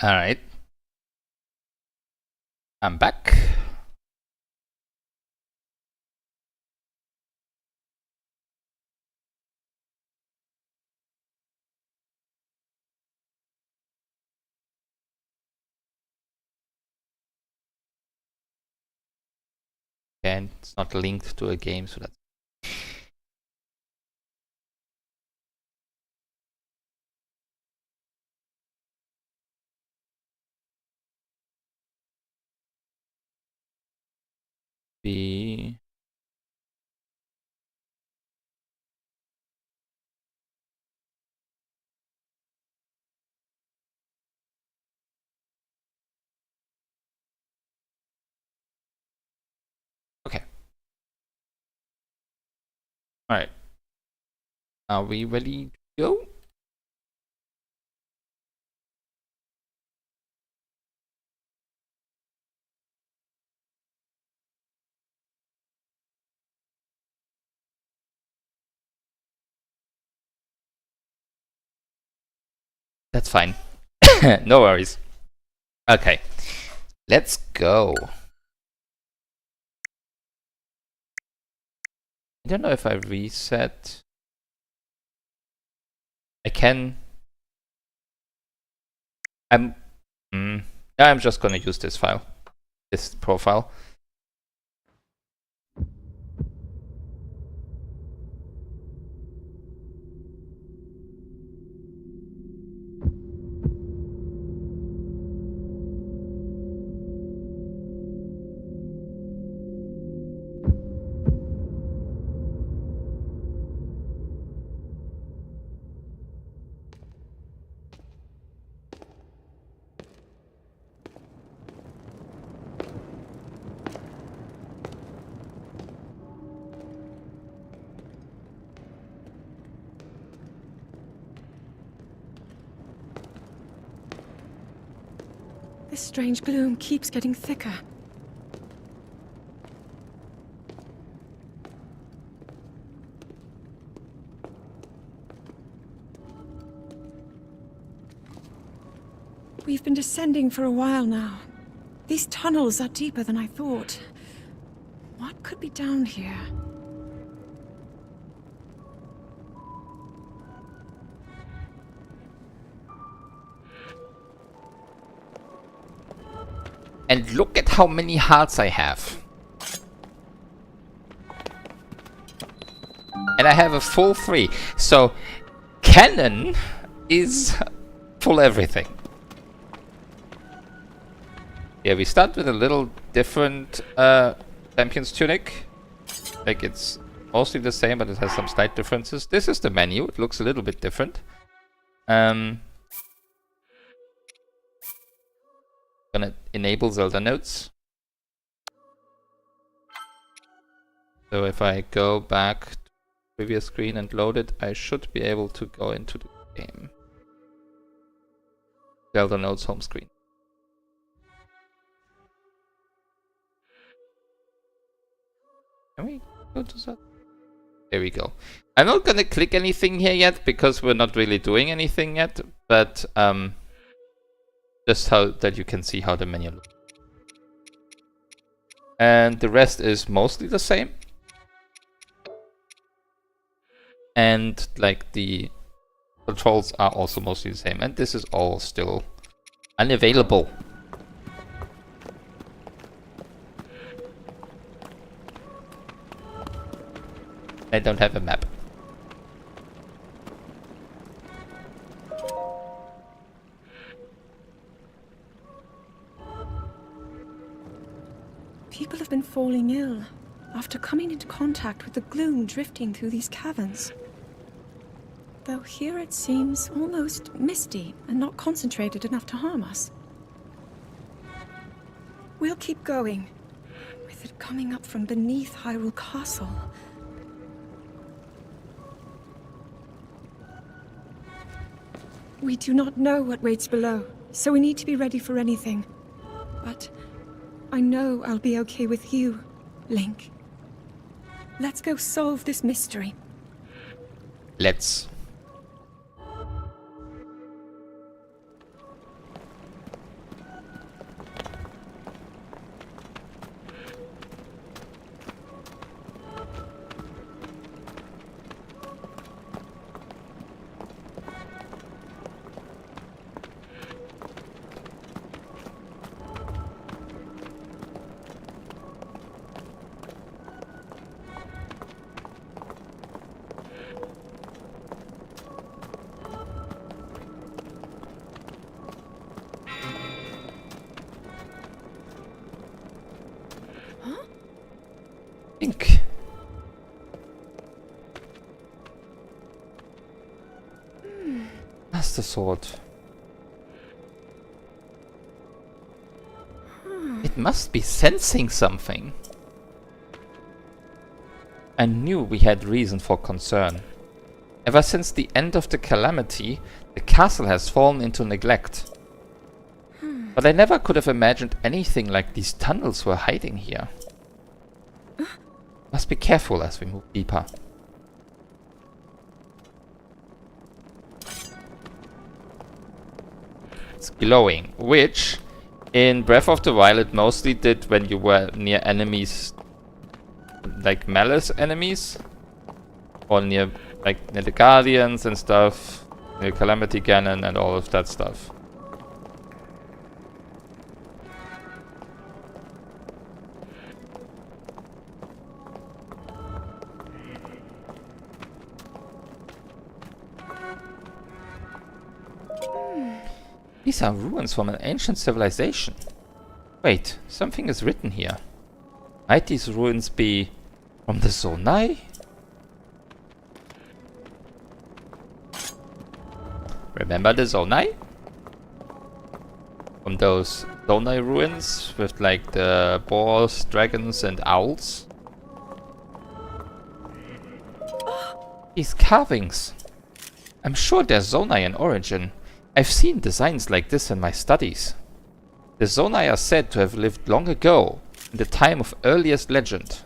Alright. I'm back. And it's not linked to a game, so that's be okay. Alright. Are we ready to go? That's fine. No worries. Okay. Let's go. I don't know if I reset. I can. I'm just gonna use this file. This profile. This strange gloom keeps getting thicker. We've been descending for a while now. These tunnels are deeper than I thought. What could be down here? And look at how many hearts I have. And I have a full 3. So, cannon is full everything. Yeah, we start with a little different champion's tunic. Like, it's mostly the same, but it has some slight differences. This is the menu. It looks a little bit different. Gonna enable Zelda notes. So if I go back to the previous screen and load it, I should be able to go into the game. Zelda notes home screen. Can we go to that? There we go. I'm not gonna click anything here yet because we're not really doing anything yet, but just how that you can see how the menu looks. And the rest is mostly the same. And like the controls are also mostly the same. And this is all still unavailable. I don't have a map. People have been falling ill after coming into contact with the gloom drifting through these caverns. Though here it seems almost misty and not concentrated enough to harm us. We'll keep going, with it coming up from beneath Hyrule Castle. We do not know what waits below, so we need to be ready for anything. But I know I'll be okay with you, Link. Let's go solve this mystery. Let's. Master Sword. It must be sensing something. I knew we had reason for concern. Ever since the end of the calamity, the castle has fallen into neglect. But I never could have imagined anything like these tunnels were hiding here. Must be careful as we move deeper. It's glowing, which in Breath of the Wild it mostly did when you were near enemies, like Malice enemies, or near the Guardians and stuff, near Calamity Ganon and all of that stuff. These are ruins from an ancient civilization. Wait, something is written here. Might these ruins be from the Zonai? Remember the Zonai? From those Zonai ruins with like the boars, dragons and owls? These carvings. I'm sure they're Zonai in origin. I've seen designs like this in my studies. The Zonai are said to have lived long ago, in the time of earliest legend.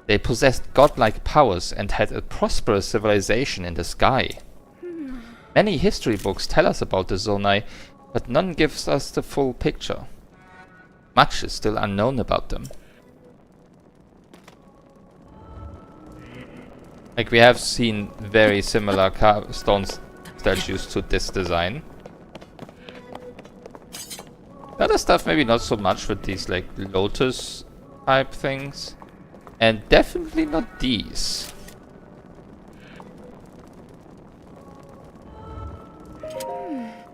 They possessed godlike powers and had a prosperous civilization in the sky. Many history books tell us about the Zonai, but none gives us the full picture. Much is still unknown about them. Like, we have seen very similar stone statues to this design. The other stuff maybe not so much with these like lotus type things. And definitely not these.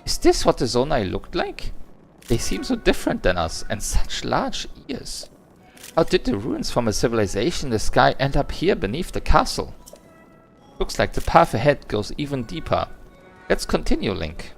Is this what the Zonai looked like? They seem so different than us and such large ears. How did the ruins from a civilization in the sky end up here beneath the castle? Looks like the path ahead goes even deeper. Let's continue, Link.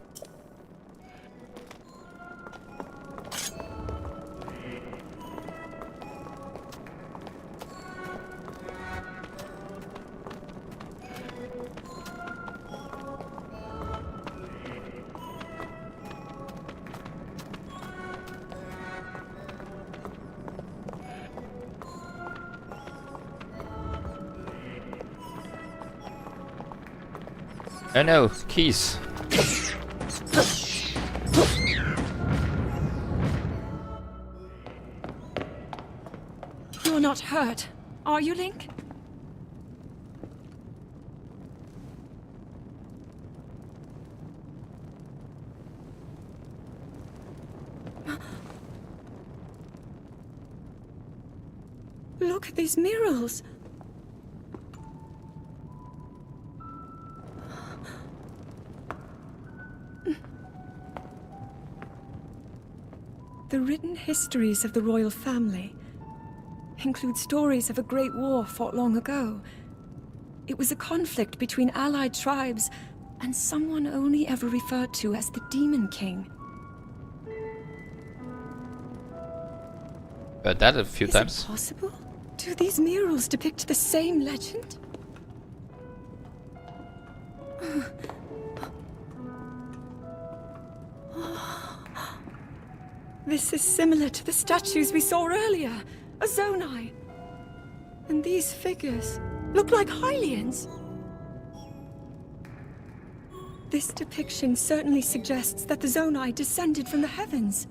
Oh no, keys. You're not hurt, are you, Link? Look at these murals. The written histories of the royal family include stories of a great war fought long ago. It was a conflict between allied tribes and someone only ever referred to as the Demon King. Heard that a few times. Is it possible? Do these murals depict the same legend? This is similar to the statues we saw earlier, a Zonai. And these figures look like Hylians. This depiction certainly suggests that the Zonai descended from the heavens.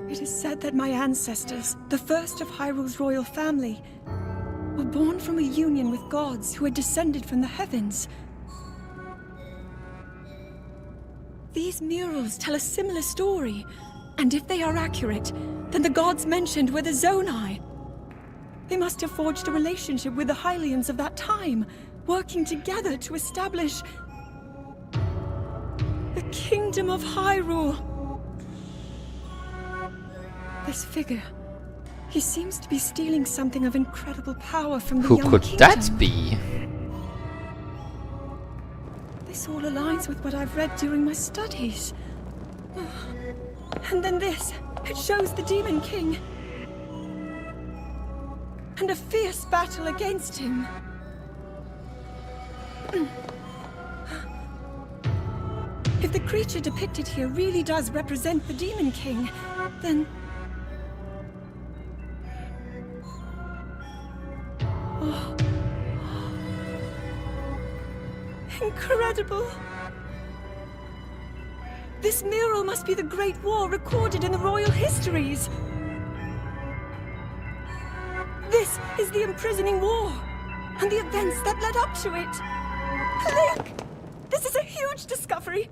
It is said that my ancestors, the first of Hyrule's royal family, were born from a union with gods who had descended from the heavens. These murals tell a similar story, and if they are accurate, then the gods mentioned were the Zonai. They must have forged a relationship with the Hylians of that time, working together to establish the Kingdom of Hyrule. This figure, He seems to be stealing something of incredible power from the Who young could kingdom. that be? This all aligns with what I've read during my studies. And then this. It shows the Demon King. And a fierce battle against him. If the creature depicted here really does represent the Demon King, then... Oh. Incredible! This mural must be the Great War recorded in the royal histories. This is the imprisoning war, and the events that led up to it. Link! This is a huge discovery!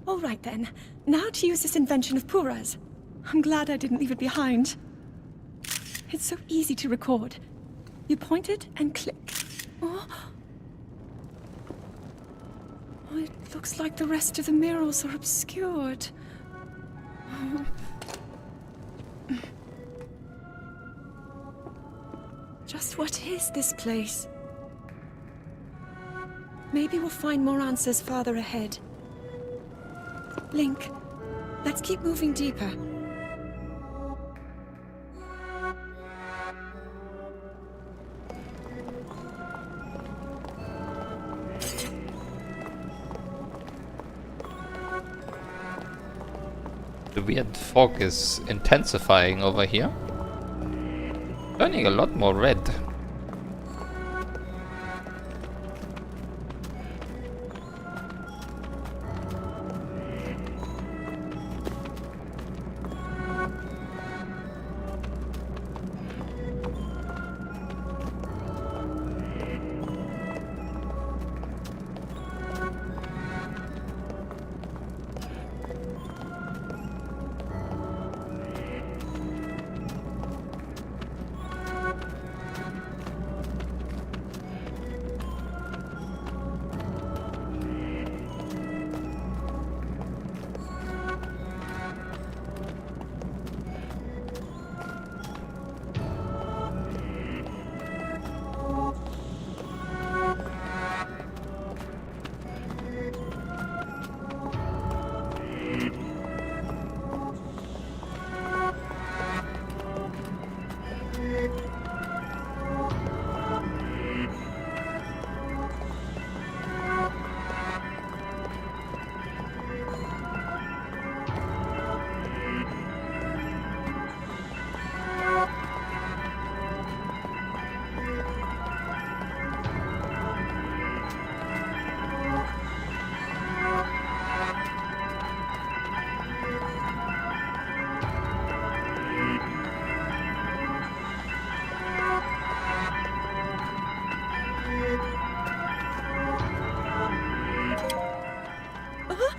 All right then. Now to use this invention of Pura's. I'm glad I didn't leave it behind. It's so easy to record. You point it and click. Oh. Oh, it looks like the rest of the murals are obscured. Oh. Just what is this place? Maybe we'll find more answers farther ahead. Link, let's keep moving deeper. The weird fog is intensifying over here. Turning a lot more red.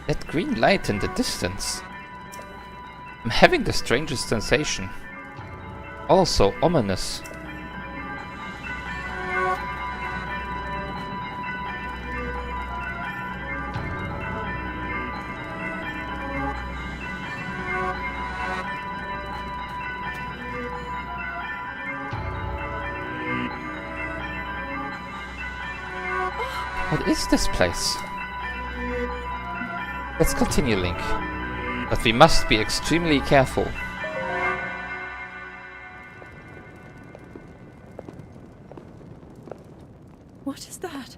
That green light in the distance. I'm having the strangest sensation. Also ominous. What is this place? Let's continue, Link. But we must be extremely careful. What is that?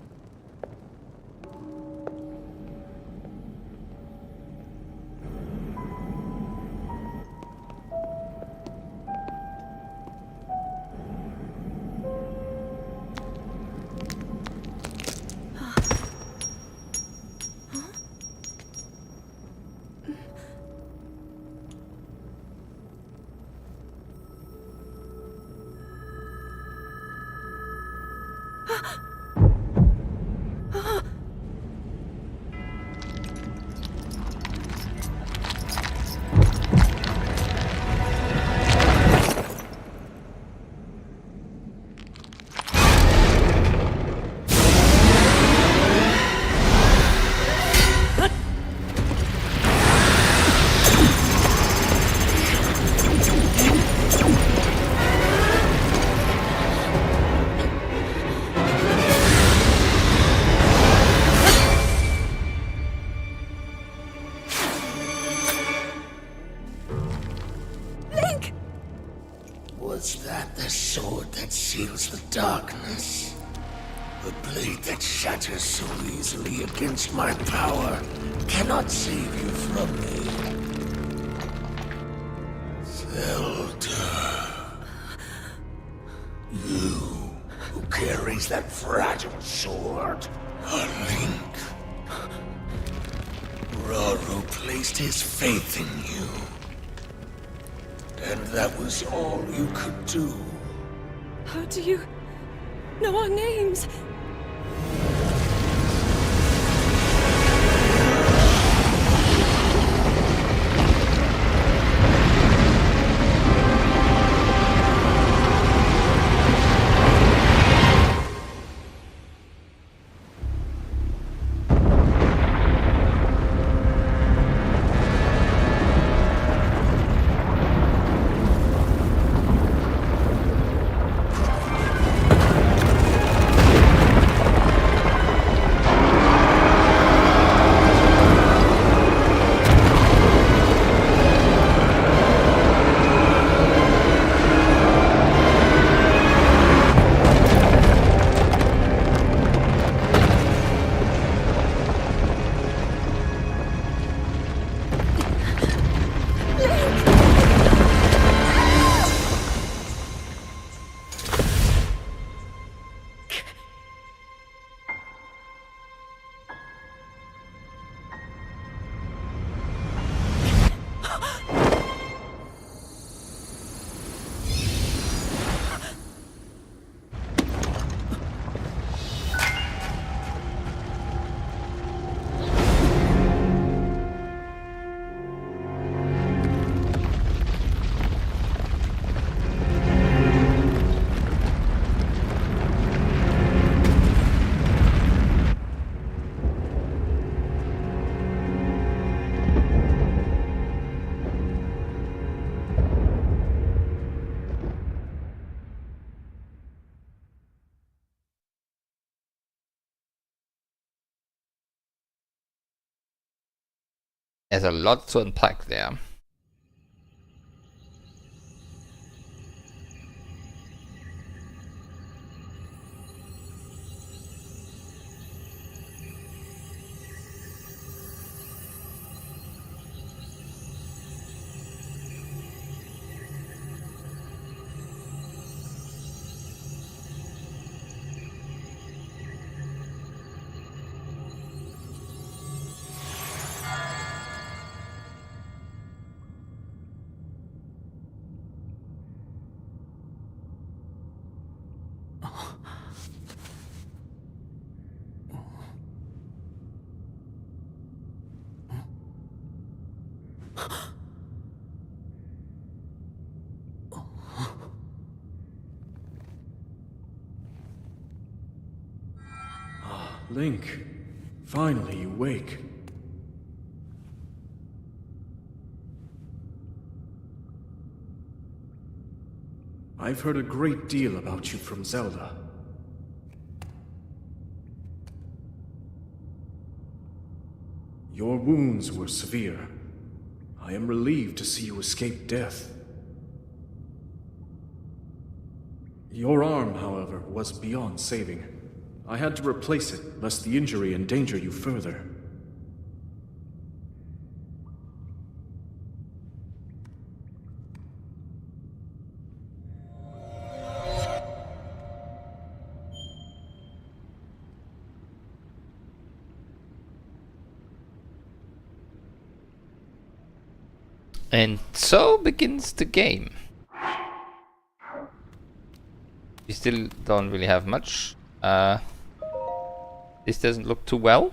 scatters so easily against my power cannot save you from me. Zelda. You who carries that fragile sword. A Link. Raru placed his faith in you. And that was all you could do. How do you know our names? There's a lot to unpack there. Link, finally you wake. I've heard a great deal about you from Zelda. Your wounds were severe. I am relieved to see you escape death. Your arm, however, was beyond saving. I had to replace it, lest the injury endanger you further. And so begins the game. We still don't really have much. This doesn't look too well.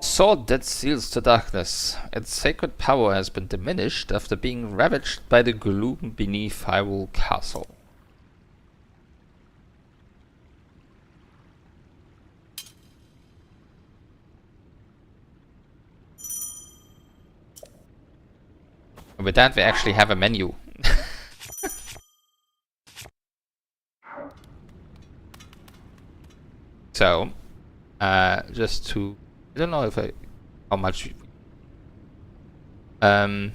Sword that seals the darkness. Its sacred power has been diminished after being ravaged by the gloom beneath Hyrule Castle. With that, we actually have a menu. So, just to, I don't know if how much. We're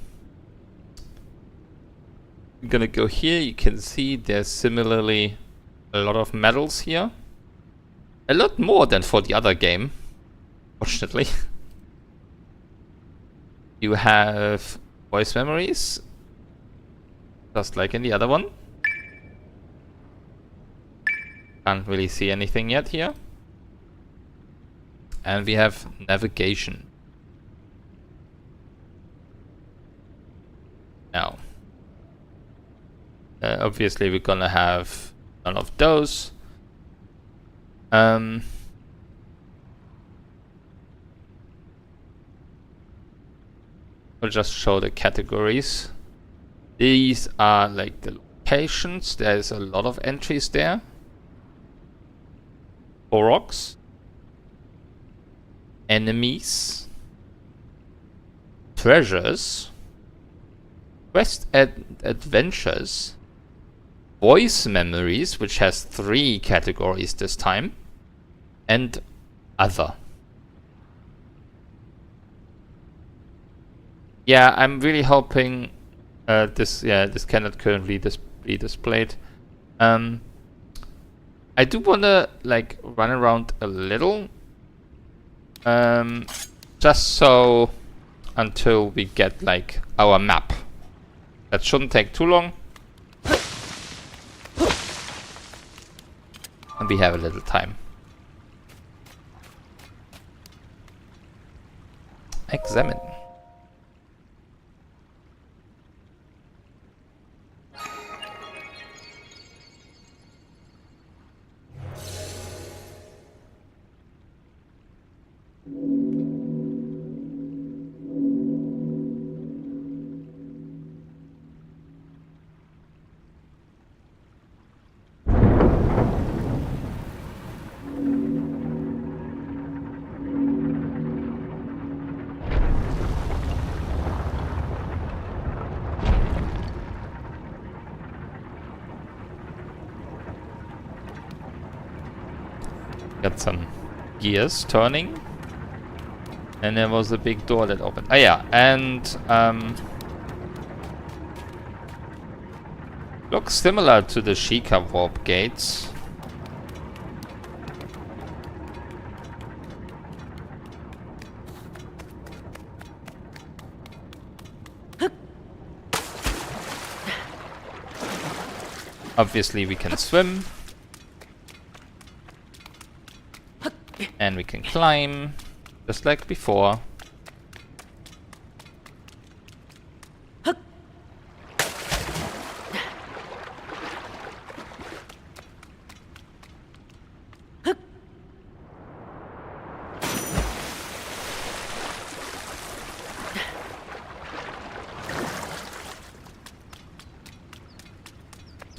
gonna go here. You can see there's similarly a lot of medals here. A lot more than for the other game, fortunately. You have voice memories, just like in the other one. Can't really see anything yet here. And we have navigation. Now, obviously we're gonna have none of those. We'll just show the categories. These are like the locations. There's a lot of entries there. Koroks. Enemies. Treasures. Quest adventures. Voice memories, which has 3 categories this time. And other. Yeah, I'm really hoping this cannot currently be displayed. I do wanna like run around a little, just so until we get like our map. That shouldn't take too long, and we have a little time. Examine. Got some gears turning. And there was a big door that opened. Ah yeah, and looks similar to the Sheikah warp gates. Obviously we can swim. And we can climb, just like before.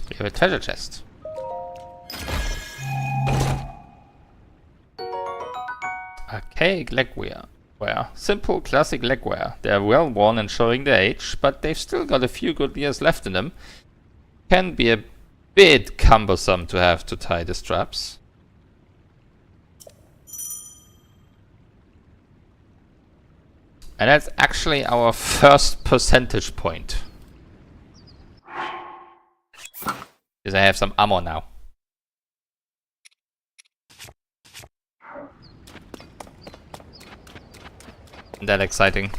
We have a treasure chest. Archaic legwear. Simple classic legwear. They are well worn and showing their age, but they've still got a few good years left in them. Can be a bit cumbersome to have to tie the straps. And that's actually our first percentage point. Because I have some ammo now. Isn't that exciting?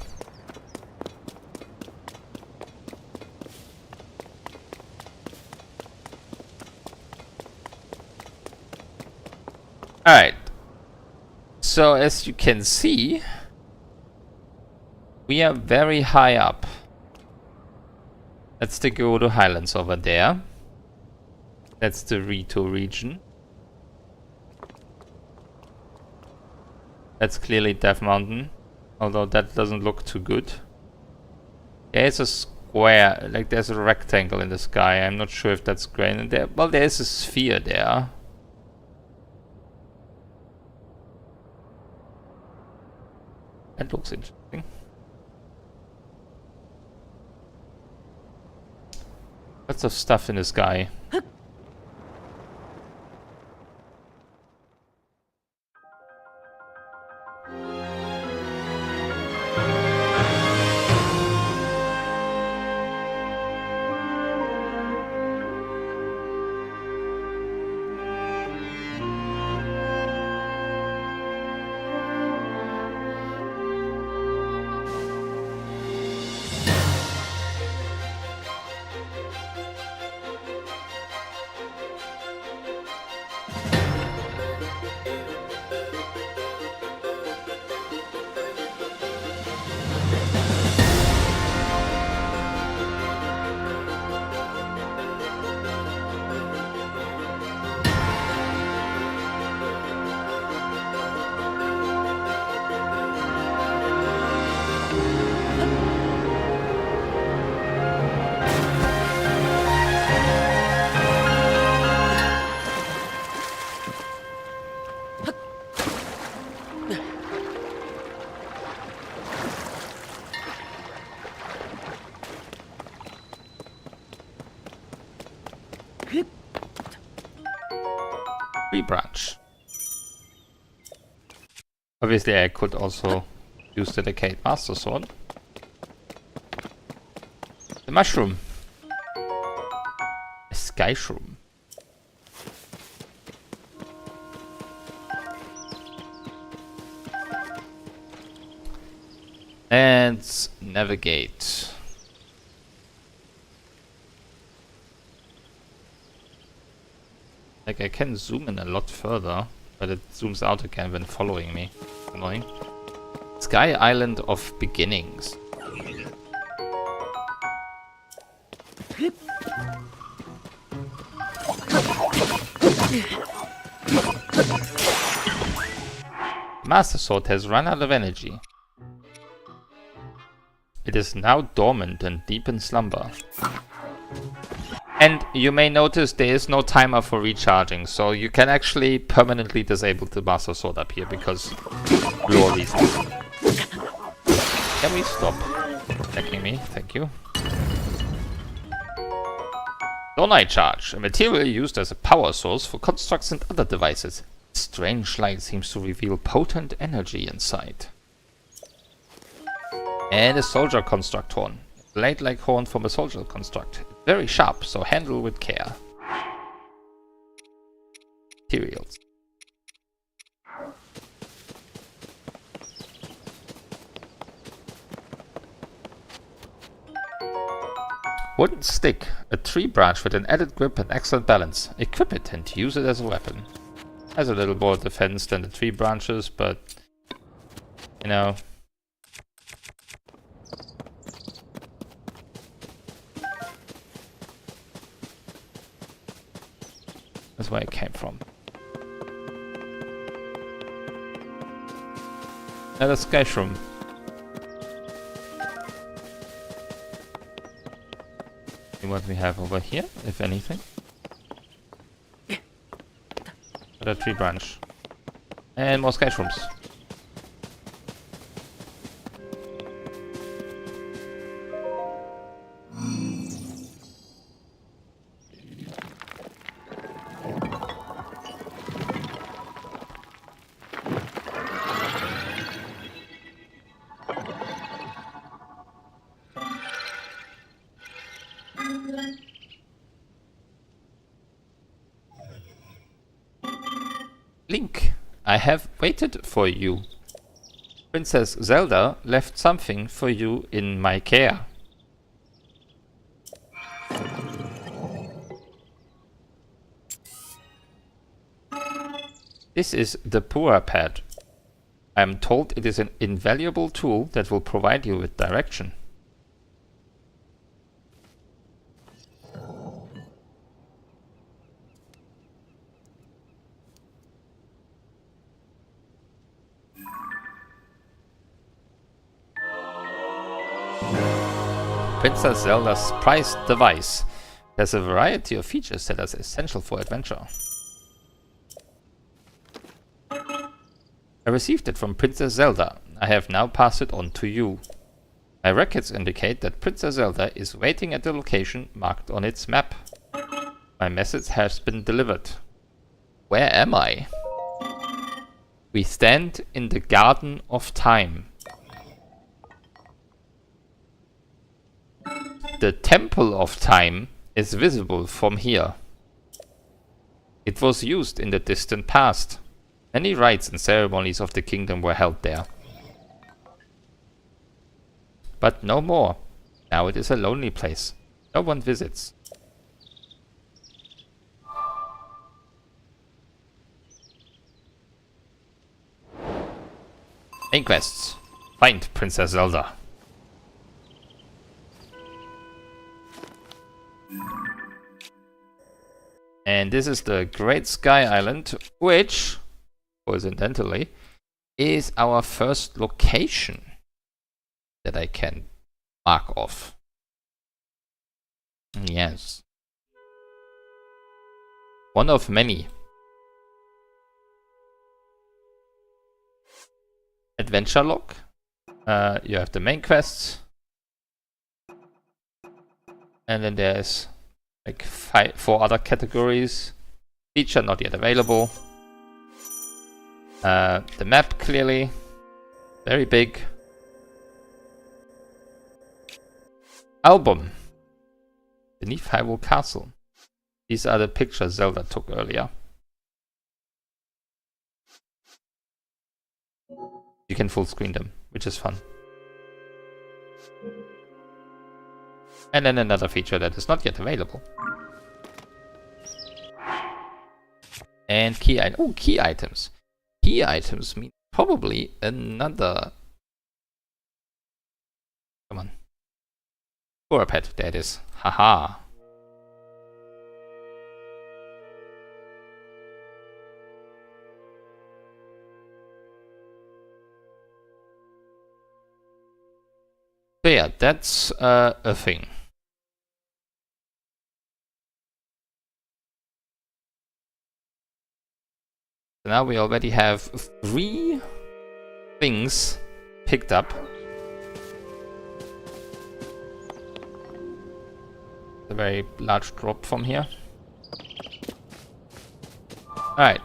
Alright. So as you can see, we are very high up. That's the Geodo Highlands over there. That's the Rito region. That's clearly Death Mountain. Although that doesn't look too good. There's a square, like there's a rectangle in the sky. I'm not sure if that's grain in there. Well, there's a sphere there. That looks interesting. Lots of stuff in the sky. branch. Obviously, I could also use the Decayed Master Sword. The mushroom. A sky shroom. And navigate. Like I can zoom in a lot further, but it zooms out again when following me. Annoying. Sky Island of Beginnings. Master Sword has run out of energy. It is now dormant and deep in slumber. And you may notice there is no timer for recharging, so you can actually permanently disable the Master Sword up here because lore reasons. Can we stop attacking me? Thank you. Donai Charge, a material used as a power source for constructs and other devices. Strange light seems to reveal potent energy inside. And a soldier construct horn. A blade-like horn from a soldier construct. Very sharp, so handle with care. Materials. Wooden stick. A tree branch with an added grip and excellent balance. Equip it and use it as a weapon. Has a little more defense than the tree branches, but you know. That's where it came from. Another sky shroom. See what we have over here, if anything. A tree branch. And more sky shrooms. Link, I have waited for you. Princess Zelda left something for you in my care. This is the Pura Pad. I am told it is an invaluable tool that will provide you with direction. Princess Zelda's prized device. There's a variety of features that are essential for adventure. I received it from Princess Zelda. I have now passed it on to you. My records indicate that Princess Zelda is waiting at the location marked on its map. My message has been delivered. Where am I? We stand in the Garden of Time. The Temple of Time is visible from here. It was used in the distant past. Many rites and ceremonies of the kingdom were held there. But no more. Now it is a lonely place. No one visits. Main quests. Find Princess Zelda. And this is the Great Sky Island, which, coincidentally, is our first location that I can mark off. Yes. One of many. Adventure log. You have the main quests. And then there's like 4 other categories. Feature not yet available. The map clearly very big. Album beneath Hyrule Castle. These are the pictures Zelda took earlier. You can full screen them, which is fun. And then another feature that is not yet available. And key items. Key items mean probably another. Come on. Or a pet. There it is. Haha. So yeah, that's a thing. So now we already have 3 things picked up. A very large drop from here. Alright.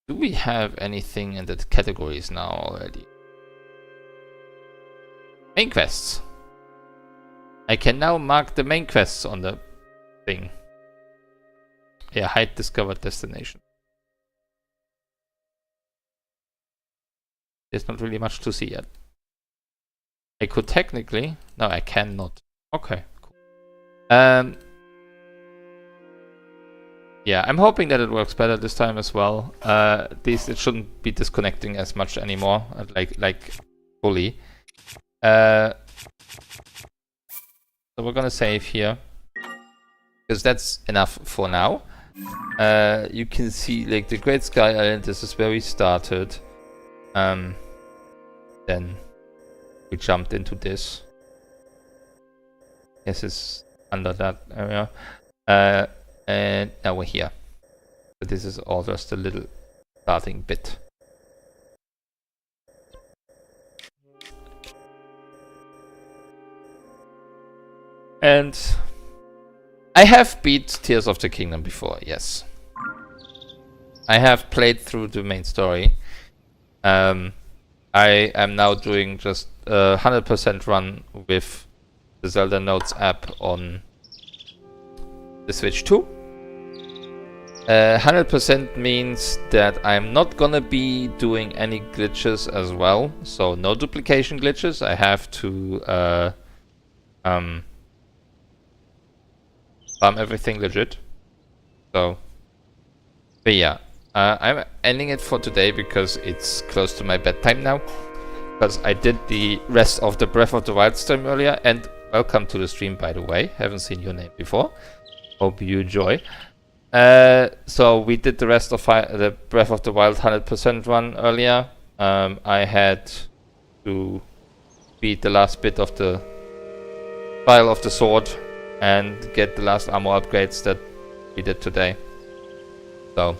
Do we have anything in the categories now already? Main quests. I can now mark the main quests on the thing. Yeah, hide discovered destination. There's not really much to see yet. I could technically... No, I cannot. Okay, cool. Yeah, I'm hoping that it works better this time as well. It shouldn't be disconnecting as much anymore, like fully. So we're gonna save here, because that's enough for now. You can see like the Great Sky Island. This is where we started. Then we jumped into this. This is under that area. And now we're here. So this is all just a little starting bit. And I have beat Tears of the Kingdom before, yes. I have played through the main story. I am now doing just a 100% run with the Zelda Notes app on the Switch 2. 100% means that I'm not gonna be doing any glitches as well. So no duplication glitches. I have to farm everything legit. So, but yeah, I'm ending it for today because it's close to my bedtime now. Because I did the rest of the Breath of the Wild stream earlier, and welcome to the stream, by the way. Haven't seen your name before. Hope you enjoy. So we did the rest of the Breath of the Wild 100% run earlier. I had to beat the last bit of the Vial of the Sword and get the last armor upgrades that we did today. So,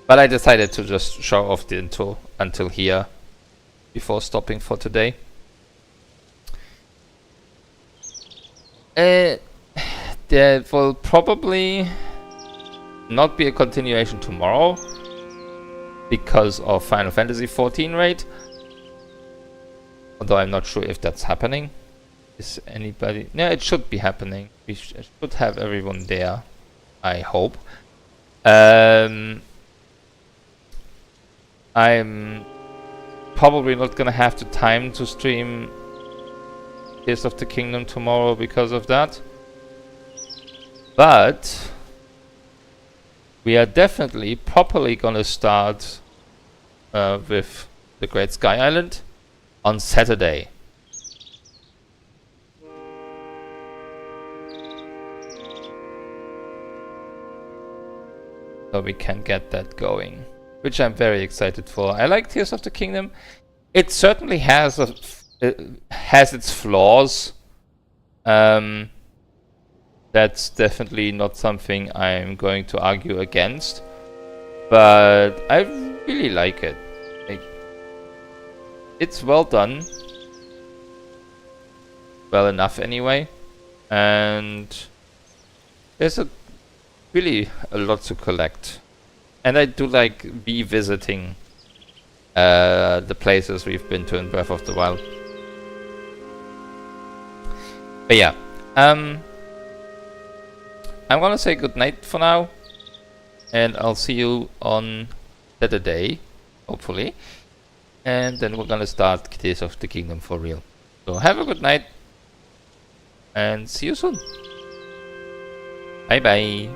but I decided to just show off the intro until here before stopping for today. There will probably not be a continuation tomorrow because of Final Fantasy XIV raid. Although I'm not sure if that's happening. Is anybody... No, it should be happening. We should have everyone there, I hope. I'm probably not gonna have the time to stream Tears of the Kingdom tomorrow because of that. But we are definitely properly gonna start with the Great Sky Island on Saturday. So we can get that going, which I'm very excited for. I like Tears of the Kingdom. It certainly has its flaws. That's definitely not something I'm going to argue against, but I really like it. It's well done, well enough anyway, and there's really a lot to collect. And I do like revisiting the places we've been to in Breath of the Wild. But yeah, I'm gonna say goodnight for now, and I'll see you on Saturday, hopefully, and then we're gonna start Tears of the Kingdom for real. So have a good night, and see you soon. Bye bye.